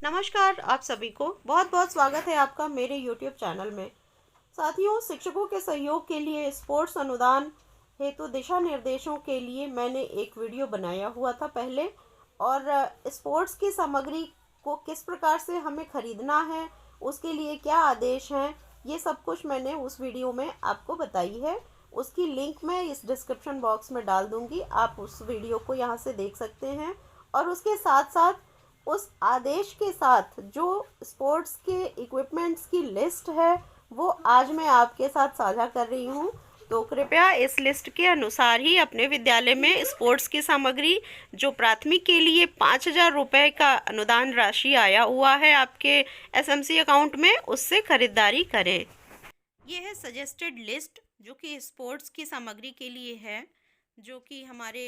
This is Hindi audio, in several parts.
नमस्कार आप सभी को बहुत बहुत स्वागत है आपका मेरे YouTube चैनल में। साथियों, शिक्षकों के सहयोग के लिए स्पोर्ट्स अनुदान हेतु दिशा निर्देशों के लिए मैंने एक वीडियो बनाया हुआ था पहले। और स्पोर्ट्स की सामग्री को किस प्रकार से हमें खरीदना है, उसके लिए क्या आदेश हैं, ये सब कुछ मैंने उस वीडियो में आपको बताई है। उसकी लिंक मैं इस डिस्क्रिप्शन बॉक्स में डाल दूँगी, आप उस वीडियो को यहाँ से देख सकते हैं। और उसके साथ साथ उस आदेश के साथ जो स्पोर्ट्स के इक्विपमेंट्स की लिस्ट है वो आज मैं आपके साथ साझा कर रही हूँ। तो कृपया इस लिस्ट के अनुसार ही अपने विद्यालय में स्पोर्ट्स की सामग्री जो प्राथमिक के लिए 5,000 रुपये का अनुदान राशि आया हुआ है आपके एसएमसी अकाउंट में, उससे खरीदारी करें। ये है सजेस्टेड लिस्ट जो कि स्पोर्ट्स की सामग्री के लिए है, जो कि हमारे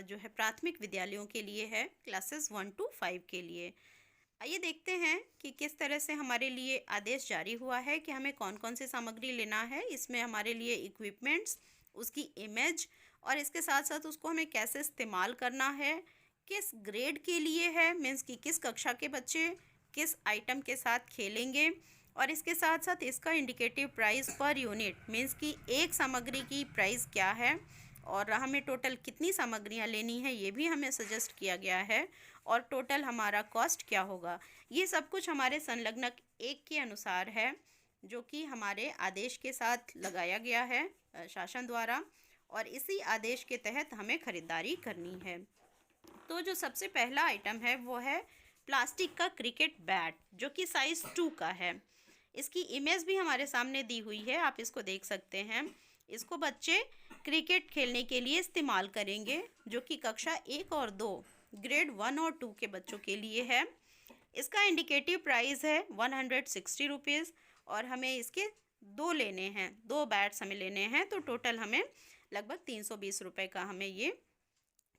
जो है प्राथमिक विद्यालयों के लिए है, क्लासेस 1 to 5 के लिए। आइए देखते हैं कि किस तरह से हमारे लिए आदेश जारी हुआ है कि हमें कौन कौन सी सामग्री लेना है। इसमें हमारे लिए इक्विपमेंट्स, उसकी इमेज और इसके साथ साथ उसको हमें कैसे इस्तेमाल करना है, किस ग्रेड के लिए है, मीन्स कि किस कक्षा के बच्चे किस आइटम के साथ खेलेंगे, और इसके साथ साथ इसका indicative price per unit, means कि एक सामग्री की प्राइस क्या है और हमें टोटल कितनी सामग्रियां लेनी है ये भी हमें सजेस्ट किया गया है, और टोटल हमारा कॉस्ट क्या होगा। ये सब कुछ हमारे संलग्नक 1 के अनुसार है, जो कि हमारे आदेश के साथ लगाया गया है शासन द्वारा, और इसी आदेश के तहत हमें खरीदारी करनी है। तो जो सबसे पहला आइटम है वो है प्लास्टिक का क्रिकेट बैट, जो कि साइज़ 2 का है। इसकी इमेज भी हमारे सामने दी हुई है, आप इसको देख सकते हैं। इसको बच्चे क्रिकेट खेलने के लिए इस्तेमाल करेंगे, जो कि कक्षा 1 और 2 ग्रेड 1 और 2 के बच्चों के लिए है। इसका इंडिकेटिव प्राइस है 160 रुपीज़, और हमें इसके 2 लेने हैं, 2 बैट्स हमें लेने हैं, तो टोटल हमें लगभग 320 रुपये का हमें ये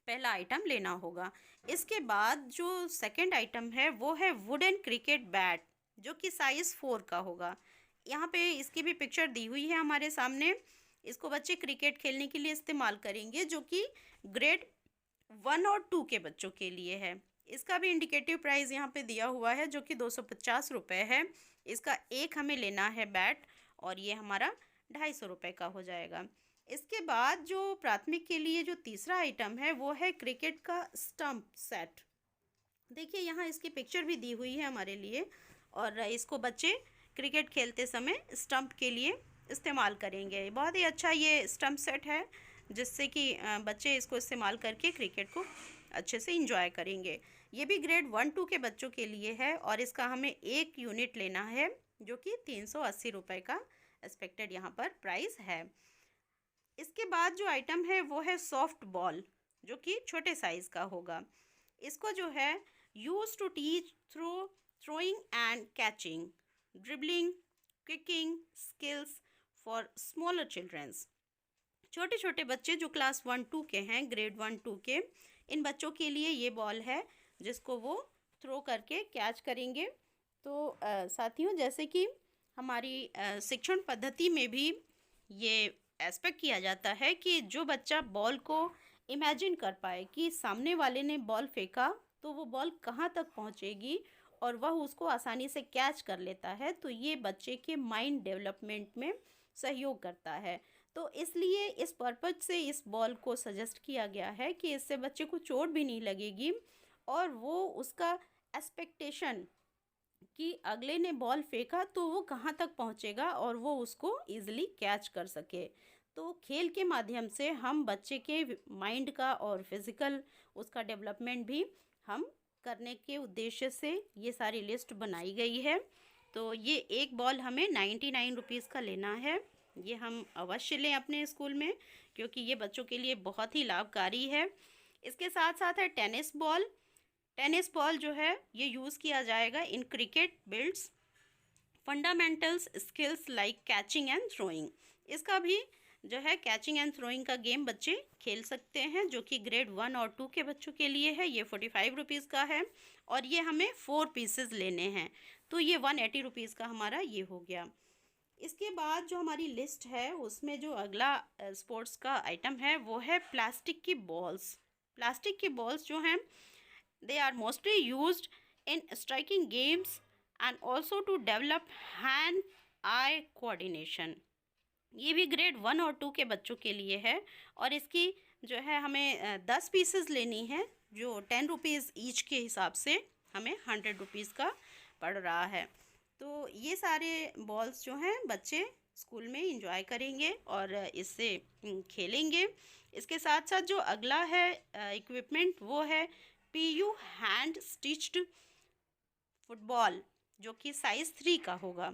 पहला आइटम लेना होगा। इसके बाद जो सेकंड आइटम है वो है वुडन क्रिकेट बैट, जो कि साइज़ 4 का होगा। यहाँ पे इसकी भी पिक्चर दी हुई है हमारे सामने। इसको बच्चे क्रिकेट खेलने के लिए इस्तेमाल करेंगे, जो कि ग्रेड 1 और 2 के बच्चों के लिए है। इसका भी इंडिकेटिव प्राइस यहाँ पे दिया हुआ है, जो कि 250 रुपये है। इसका एक हमें लेना है बैट, और ये हमारा 250 रुपये का हो जाएगा। इसके बाद जो प्राथमिक के लिए जो तीसरा आइटम है वो है क्रिकेट का स्टंप सेट। देखिए यहाँ इसकी पिक्चर भी दी हुई है हमारे लिए, और इसको बच्चे क्रिकेट खेलते समय स्टंप के लिए इस्तेमाल करेंगे। बहुत ही अच्छा ये स्टंप सेट है, जिससे कि बच्चे इसको इस्तेमाल करके क्रिकेट को अच्छे से इंजॉय करेंगे। ये भी ग्रेड 1 2 के बच्चों के लिए है, और इसका हमें एक यूनिट लेना है, जो कि 380 रुपये का एक्सपेक्टेड यहाँ पर प्राइस है। इसके बाद जो आइटम है वो है सॉफ्ट बॉल, जो कि छोटे साइज़ का होगा। इसको जो है use to teach throwing and catching, dribbling, kicking skills for smaller childrens. छोटे छोटे बच्चे जो क्लास 1 2 के हैं, ग्रेड 1 2 के, इन बच्चों के लिए ये बॉल है, जिसको वो थ्रो करके कैच करेंगे। तो साथियों, जैसे कि हमारी शिक्षण पद्धति में भी ये एस्पेक्ट किया जाता है कि जो बच्चा बॉल को इमेजिन कर पाए कि सामने वाले ने बॉल फेंका तो वो बॉल कहाँ तक पहुँचेगी, और वह उसको आसानी से कैच कर लेता है, तो ये बच्चे के माइंड डेवलपमेंट में सहयोग करता है। तो इसलिए इस पर्पज से इस बॉल को सजेस्ट किया गया है कि इससे बच्चे को चोट भी नहीं लगेगी, और वो उसका एक्सपेक्टेशन कि अगले ने बॉल फेंका तो वो कहाँ तक पहुँचेगा और वो उसको ईज़िली कैच कर सके। तो खेल के माध्यम से हम बच्चे के माइंड का और फिज़िकल उसका डेवलपमेंट भी हम करने के उद्देश्य से ये सारी लिस्ट बनाई गई है। तो ये एक बॉल हमें 99 रुपीज़ का लेना है। ये हम अवश्य लें अपने स्कूल में, क्योंकि ये बच्चों के लिए बहुत ही लाभकारी है। इसके साथ साथ है टेनिस बॉल। टेनिस बॉल जो है ये यूज़ किया जाएगा in cricket builds fundamentals skills like catching and throwing. इसका भी जो है कैचिंग एंड थ्रोइंग का गेम बच्चे खेल सकते हैं, जो कि ग्रेड 1 और 2 के बच्चों के लिए है। ये 45 रुपीज़ का है, और ये हमें 4 पीसेस लेने हैं, तो ये 180 रुपीज़ का हमारा ये हो गया। इसके बाद जो हमारी लिस्ट है उसमें जो अगला स्पोर्ट्स का आइटम है वो है प्लास्टिक की बॉल्स। प्लास्टिक की बॉल्स जो हैं they are mostly used in striking games and also to develop hand eye coordination। ये भी ग्रेड 1 और 2 के बच्चों के लिए है और इसकी जो है हमें 10 पीसेस लेनी है, जो 10 रुपीज़ ईच के हिसाब से हमें 100 रुपीज़ का पड़ रहा है। तो ये सारे बॉल्स जो हैं बच्चे स्कूल में इंजॉय करेंगे और इससे खेलेंगे। इसके साथ साथ जो अगला है इक्विपमेंट वो है PU हैंड स्टिच्ड फुटबॉल, जो कि साइज़ 3 का होगा।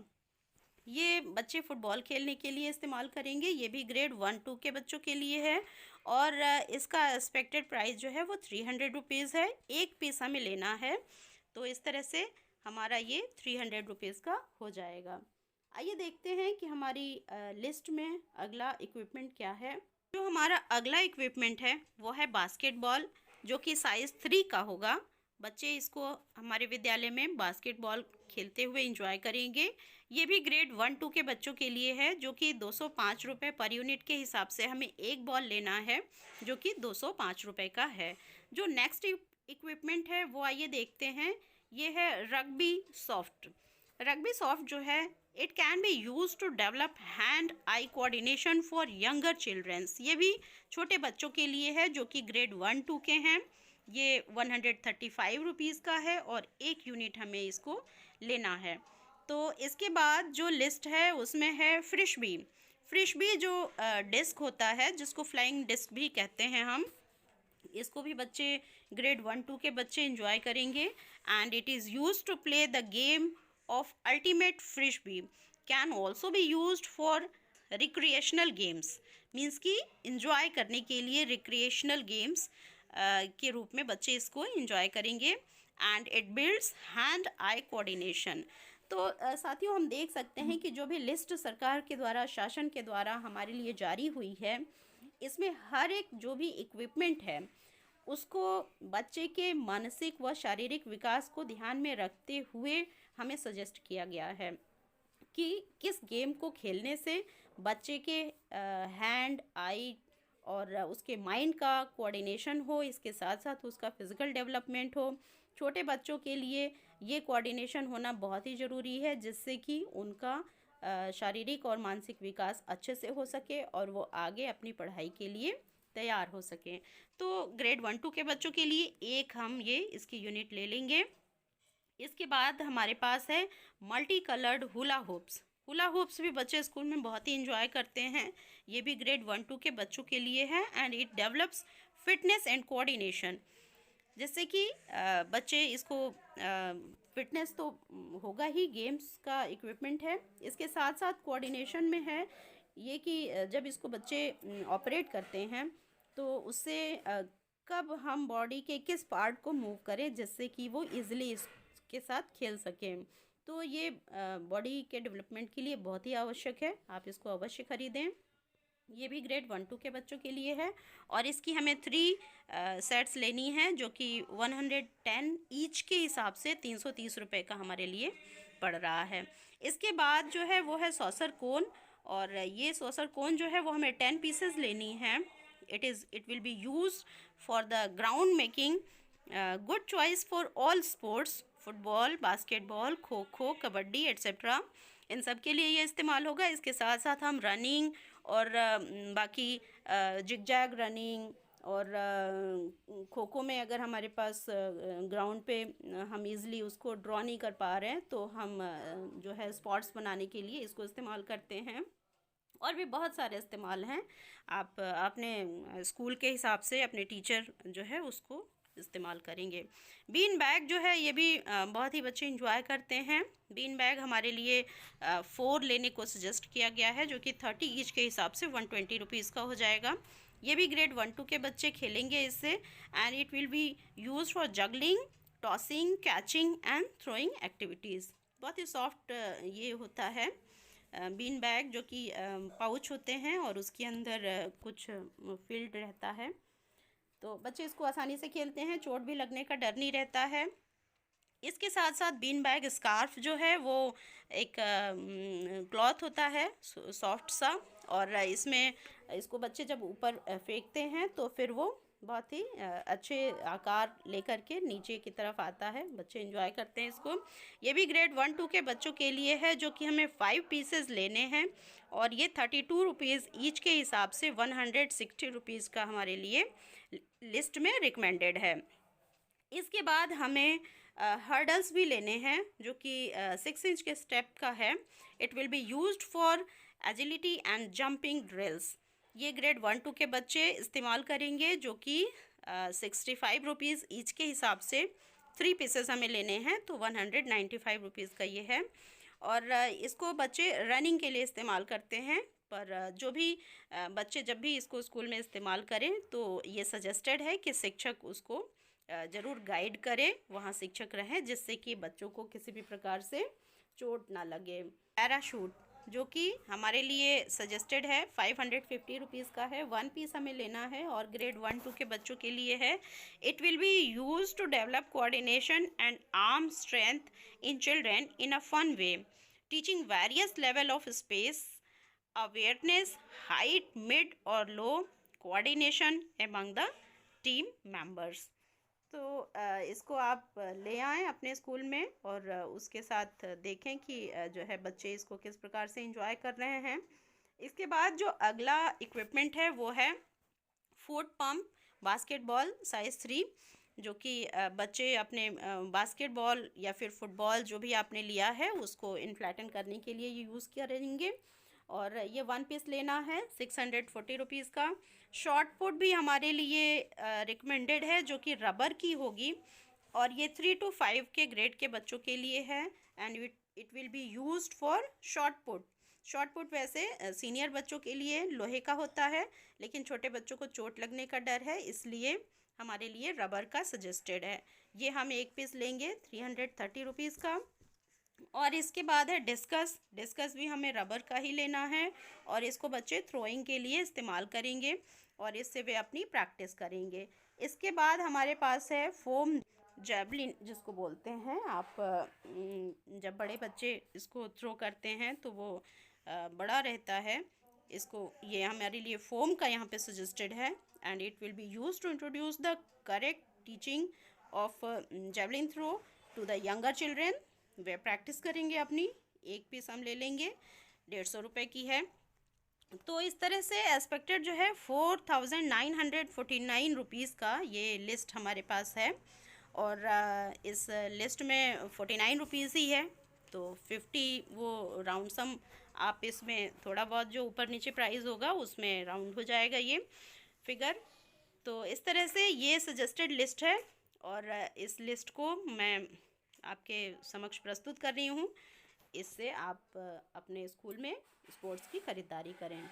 ये बच्चे फुटबॉल खेलने के लिए इस्तेमाल करेंगे। ये भी ग्रेड 1-2 के बच्चों के लिए है और इसका एक्सपेक्टेड प्राइस जो है वो 300 रुपीज़ है। एक पीस हमें लेना है, तो इस तरह से हमारा ये 300 रुपीज़ का हो जाएगा। आइए देखते हैं कि हमारी लिस्ट में अगला इक्विपमेंट क्या है। जो हमारा अगला इक्विपमेंट है वो है बास्केटबॉल, जो कि साइज़ 3 का होगा। बच्चे इसको हमारे विद्यालय में बास्केटबॉल खेलते हुए एंजॉय करेंगे। ये भी ग्रेड 1-2 के बच्चों के लिए है, जो कि 205 रुपये पर यूनिट के हिसाब से हमें एक बॉल लेना है, जो कि 205 रुपये का है। जो नेक्स्ट इक्विपमेंट है वो आइए देखते हैं। ये है रग्बी सॉफ्ट। रग्बी सॉफ्ट जो है it can be use to develop hand eye coordination for younger childrens. ये भी छोटे बच्चों के लिए है, जो कि ग्रेड 1-2 के हैं। ये 135 रुपीज़ का है और एक यूनिट हमें इसको लेना है। तो इसके बाद जो लिस्ट है उसमें है फ्रिशबी। फ्रिशबी जो डिस्क होता है, जिसको फ्लाइंग डिस्क भी कहते हैं हम, इसको भी बच्चे ग्रेड 1-2 के बच्चे एंजॉय करेंगे। And it is use to play the game of ultimate frisbee, can also be use for recreational games. Means कि इंजॉय करने के लिए रिक्रिएशनल गेम्स के रूप में बच्चे इसको एंजॉय करेंगे। And it builds hand eye coordination. तो साथियों, हम देख सकते हैं कि जो भी लिस्ट सरकार के द्वारा, शासन के द्वारा हमारे लिए जारी हुई है, इसमें हर एक जो भी इक्विपमेंट है उसको बच्चे के मानसिक व शारीरिक विकास को ध्यान में रखते हुए हमें सजेस्ट किया गया है कि किस गेम को खेलने से बच्चे के हैंड, आई और उसके माइंड का कोऑर्डिनेशन हो, इसके साथ साथ उसका फिज़िकल डेवलपमेंट हो। छोटे बच्चों के लिए ये कोऑर्डिनेशन होना बहुत ही ज़रूरी है, जिससे कि उनका शारीरिक और मानसिक विकास अच्छे से हो सके और वो आगे अपनी पढ़ाई के लिए तैयार हो सकें। तो ग्रेड 1-2 के बच्चों के लिए एक हम ये इसकी यूनिट ले लेंगे। इसके बाद हमारे पास है multi coloured hula hoops. Hula hoops भी बच्चे स्कूल में बहुत ही इंजॉय करते हैं। ये भी ग्रेड 1-2 के बच्चों के लिए है and it develops fitness and coordination. जिससे कि बच्चे इसको फिटनेस तो होगा ही, गेम्स का इक्विपमेंट है, इसके साथ साथ कोऑर्डिनेशन में है ये कि जब इसको बच्चे ऑपरेट करते हैं तो उससे कब हम बॉडी के किस पार्ट को मूव करें जिससे कि वो इजीली इसके साथ खेल सकें। तो ये बॉडी के डेवलपमेंट के लिए बहुत ही आवश्यक है, आप इसको अवश्य खरीदें। ये भी ग्रेड 1-2 के बच्चों के लिए है और इसकी हमें 3 सेट्स लेनी है, जो कि 110 ईच के हिसाब से 330 रुपये का हमारे लिए पड़ रहा है। इसके बाद जो है वो है सॉसर कोन, और ये सॉसर कोन जो है वो हमें 10 पीसेस लेनी है। It will be use for the ground making, good choice for all sports, football, basketball, kho kho, kabaddi etcetera, इन सब के लिए ये इस्तेमाल होगा। इसके साथ साथ हम रनिंग और बाकी जिगजैग रनिंग और खो खो में अगर हमारे पास ग्राउंड पे हम इजीली उसको ड्रॉ नहीं कर पा रहे हैं तो हम जो है स्पॉट्स बनाने के लिए इसको इस्तेमाल करते हैं। और भी बहुत सारे इस्तेमाल हैं, आप अपने स्कूल के हिसाब से अपने टीचर जो है उसको इस्तेमाल करेंगे। बीन बैग जो है ये भी बहुत ही बच्चे इंजॉय करते हैं। बीन बैग हमारे लिए 4 लेने को सजेस्ट किया गया है, जो कि 30 ईच के हिसाब से 120 रुपीज़ का हो जाएगा। ये भी ग्रेड 1-2 के बच्चे खेलेंगे इससे and it will be use for juggling, tossing, catching and throwing activities. बहुत ही सॉफ्ट ये होता है बीन बैग, जो कि पाउच होते हैं और उसके अंदर कुछ फिल्ड रहता है, तो बच्चे इसको आसानी से खेलते हैं, चोट भी लगने का डर नहीं रहता है। इसके साथ साथ बीन बैग स्कार्फ जो है वो एक क्लॉथ होता है सॉफ्ट सा, और इसमें इसको बच्चे जब ऊपर फेंकते हैं तो फिर वो बहुत ही अच्छे आकार लेकर के नीचे की तरफ आता है, बच्चे एंजॉय करते हैं इसको। ये भी ग्रेड 1-2 के बच्चों के लिए है, जो कि हमें 5 पीसेस लेने हैं और ये 32 रुपीज़ ईच के हिसाब से 160 रुपीज़ का हमारे लिए लिस्ट में रिकमेंडेड है। इसके बाद हमें हर्डल्स भी लेने हैं, जो कि 6 इंच के स्टेप का है। It will be used for agility and jumping drills. ये ग्रेड 1-2 के बच्चे इस्तेमाल करेंगे, जो कि 65 रुपीज़ ईच के हिसाब से 3 पीसेस हमें लेने हैं, तो 195 रुपीज़ का ये है। और इसको बच्चे रनिंग के लिए इस्तेमाल करते हैं, पर जो भी बच्चे जब भी इसको स्कूल में इस्तेमाल करें तो ये सजेस्टेड है कि शिक्षक उसको ज़रूर गाइड करे, वहाँ शिक्षक रहें, जिससे कि बच्चों को किसी भी प्रकार से चोट ना लगे। पैराशूट, जो कि हमारे लिए सजेस्टेड है, 550 रुपीज़ का है, 1 पीस हमें लेना है और ग्रेड 1-2 के बच्चों के लिए है। It will be use to develop coordination and arm strength in children in a fun way, teaching various level of space awareness, height, mid और low, coordination among the team members. तो इसको आप ले आएँ अपने स्कूल में और उसके साथ देखें कि जो है बच्चे इसको किस प्रकार से एंजॉय कर रहे हैं। इसके बाद जो अगला इक्विपमेंट है वो है फुट पम्प बास्केटबॉल साइज़ 3, जो कि बच्चे अपने बास्केटबॉल या फिर फुटबॉल जो भी आपने लिया है उसको इन्फ्लैटन करने के लिए ये यूज़ करेंगे। और ये 1 पीस लेना है 640 रुपीज़ का। शॉर्ट पुट भी हमारे लिए रिकमेंडेड है, जो कि रबर की होगी और ये 3 to 5 के ग्रेड के बच्चों के लिए है and it will be used for short put. Short put वैसे सीनियर बच्चों के लिए लोहे का होता है, लेकिन छोटे बच्चों को चोट लगने का डर है, इसलिए हमारे लिए रबर का सजेस्टेड है। ये हम 1 पीस लेंगे 330 रुपीज़ का। और इसके बाद है डिस्कस। डिस्कस भी हमें रबर का ही लेना है और इसको बच्चे थ्रोइंग के लिए इस्तेमाल करेंगे और इससे वे अपनी प्रैक्टिस करेंगे। इसके बाद हमारे पास है फोम जैवलिन, जिसको बोलते हैं आप। जब बड़े बच्चे इसको थ्रो करते हैं तो वो बड़ा रहता है। इसको ये हमारे लिए फोम का यहाँ पे सजेस्टेड है and it will be use to introduce the correct teaching of javelin throw to the younger children. वे प्रैक्टिस करेंगे अपनी। 1 पीस हम ले लेंगे, 150 रुपये की है। तो इस तरह से एक्सपेक्टेड जो है 4949 रुपीज़ का ये लिस्ट हमारे पास है और इस लिस्ट में 49 रुपीज़ ही है, तो 50 वो राउंड सम आप इसमें थोड़ा बहुत जो ऊपर नीचे प्राइस होगा उसमें राउंड हो जाएगा ये फिगर। तो इस तरह से ये सजेस्टेड लिस्ट है और इस लिस्ट को मैं आपके समक्ष प्रस्तुत कर रही हूँ। इससे आप अपने स्कूल में स्पोर्ट्स की खरीदारी करें।